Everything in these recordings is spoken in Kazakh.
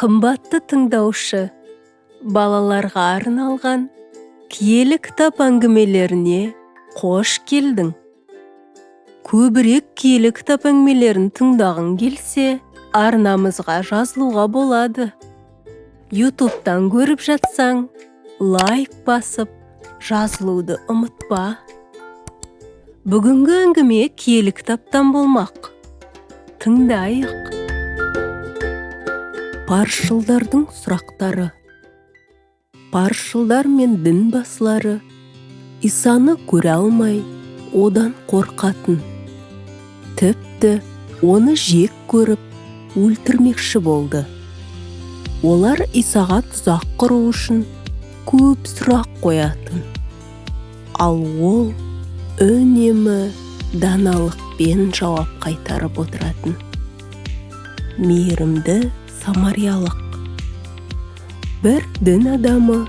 Қымбатты тыңдаушы, балаларға арналған киелі кітап әңгімелеріне қош келдің. Көбірек киелі кітап әңгімелерін тыңдағың келсе, арнамызға жазылуға болады. YouTube'дан көріп жатсаң, лайк басып, жазылуды ұмытпа. Бүгінгі әңгіме киелі кітаптан болмақ. Тыңдайық. Паршылдардың сұрақтары. Паршылдар мен дін басылары Исаны көре алмай, одан қорқатын. Тіпті оны жек көріп, өлтірмекші болды. Олар Исаға тұзақ құру үшін көп сұрақ қоятын. Ал ол үнемі даналықпен жауап қайтарып отыратын. Мейірімді самариялық. Бір дін адамы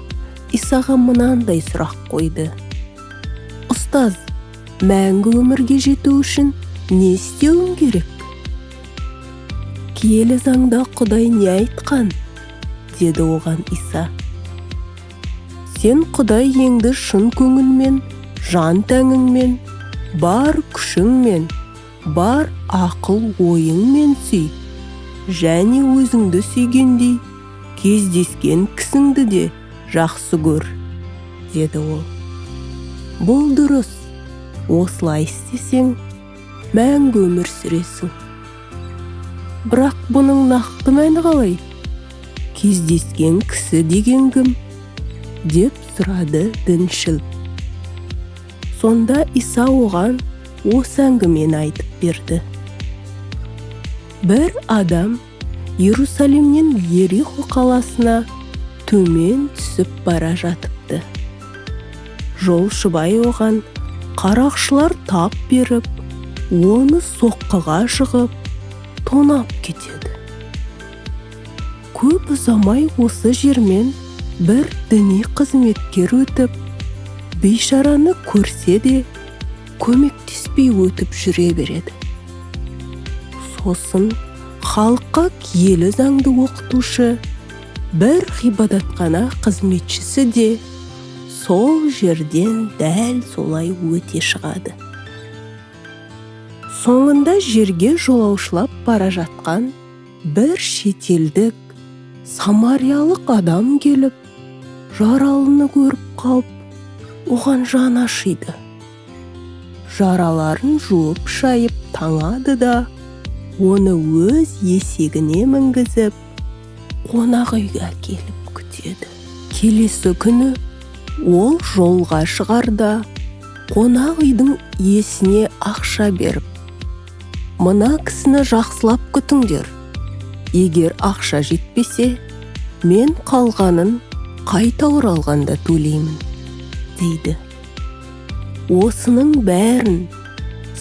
Исаға мынандай сұрақ қойды. Ұстаз, мәңгі өмірге жету үшін не істеуім керек? Киелі заңда Құдай не айтқан? Деді оған Иса. Сен Құдай еңді шын көңілмен, жан тәніңмен, бар күшіңмен, бар ақыл ойыңмен сүй. Және өзіңді сүйгендей, кездескен кісіңді де жақсы көр, деді ол. Бұл дұрыс. Осылай істесең, мәңгі өмір сүресің. Бірақ бұның нақты мәні қалай? Кездескен кісі деген кім? Деп сұрады діншіл. Сонда Иса оған осы әңгімені айтып берді. Бір адам Иерусалимнен Ерихо қаласына төмен түсіп бара жатыпты. Жолшыбай оған қарақшылар тап беріп, оны соққыға жығып, тонап кетеді. Көп ұзамай осы жермен бір діни қызметкер өтіп, бейшараны көрсе де көмектеспей өтіп жүре береді. Сосын халыққа киелі заңды оқытушы, бір ғибадатхана қызметшісі де сол жерден дәл солай өте шығады. Соңында жерге жолаушылап бара жатқан бір шетелдік самариялық адам келіп, жаралыны көріп қалып, оған жаны ашиды. Жараларын жуып шайып таңады да, оны өз есегіне мінгізіп, қонақ үйге келіп күтеді. Келесі күні ол жолға шығарда, қонақ үйдің иесіне ақша беріп, мына кісіні жақсылап күтіңдер. Егер ақша жетпесе, мен қалғанын қайта оралғанда төлеймін, дейді. Осының бәрін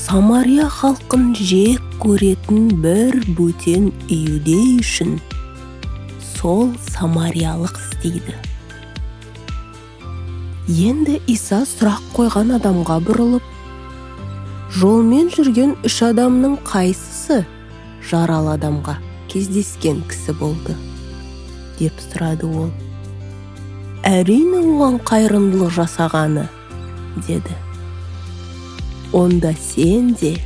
Самария халқын жек көретін бір бөтен иудей үшін сол самариялық істейді. Енді Иса сұрақ қойған адамға бұрылып, жолмен жүрген 3 адамның қайсысы жаралы адамға кездескен кісі болды, деп сұрады ол. Әрине оған қайырымдылық жасағаны, деді. Онда сен де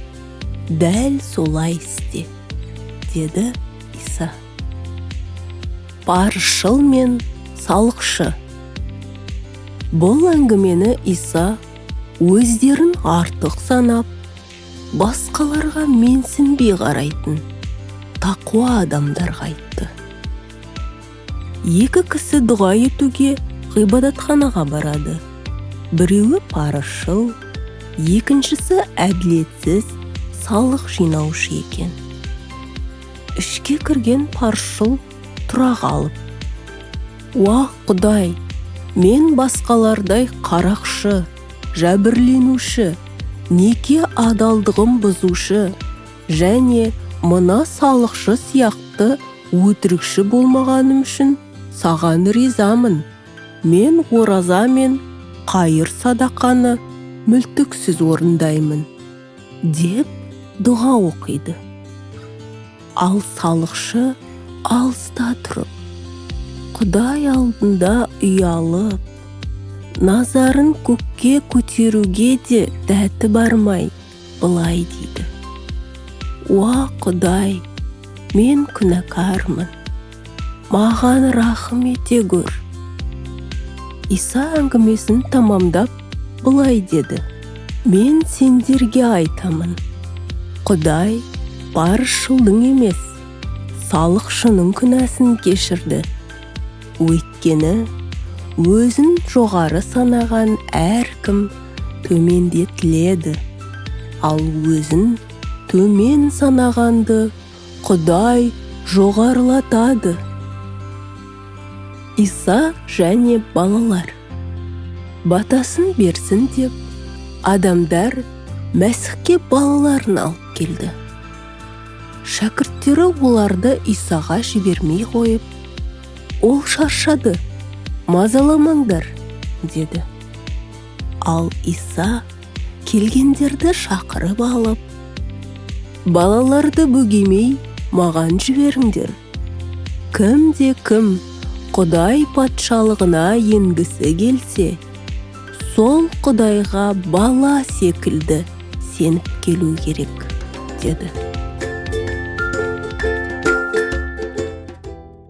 дәл солай істе, деді Иса. Паршыл мен салықшы. Бұл әңгімені Иса өздерін артық санап, басқаларға менсінбей қарайтын тақуа адамдарға айтты. Екі кісі дұға етуге ғибадатханаға барады. Біреуі паршыл, екіншісі әділетсіз салық жинаушы екен. Ішке кірген паршыл тұра қалып, «Уа Құдай, мен басқалардай қарақшы, жәбірленуші, неке адалдығын бұзушы, және мына салықшы сияқты өтірікші болмағаным үшін саған ризамын. Мен ораза мен қайыр садақаны мүлтіксіз орындаймын», деп дұға оқиды. Ал салықшы алыста тұрып, Құдай алдында ұялып, назарын көкке көтеруге де дәті бармай, былай дейді: «Уа Құдай, мен күнәкармын, маған рахым ете көр». Иса әңгімесін тамамдап былай деді: «Мен сендерге айтамын, Құдай барысшылдың емес, салықшының күнәсін кешірді. Өйткені өзін жоғары санаған әркім төмендетіледі, ал өзін төмен санағанды Құдай жоғарылатады». Иса және балалар. Батасын берсін деп, адамдар Мәсіхке балаларын алып келді. Шәкірттері оларды Исаға жібермей қойып, «Ол шаршады, мазаламаңдар», деді. Ал Иса келгендерді шақырып алып, «Балаларды бөгемей маған жіберіңдер. Кім Құдай патшалығына енгісі келсе, сол Құдайға бала секілді сеніп келу керек», деді.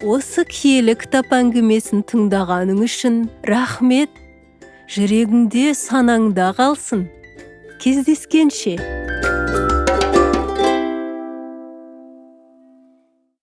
Осы киелі кітап әңгімесін тыңдағаның үшін рахмет. Жүрегіңде санаңда қалсын. Кездескенше.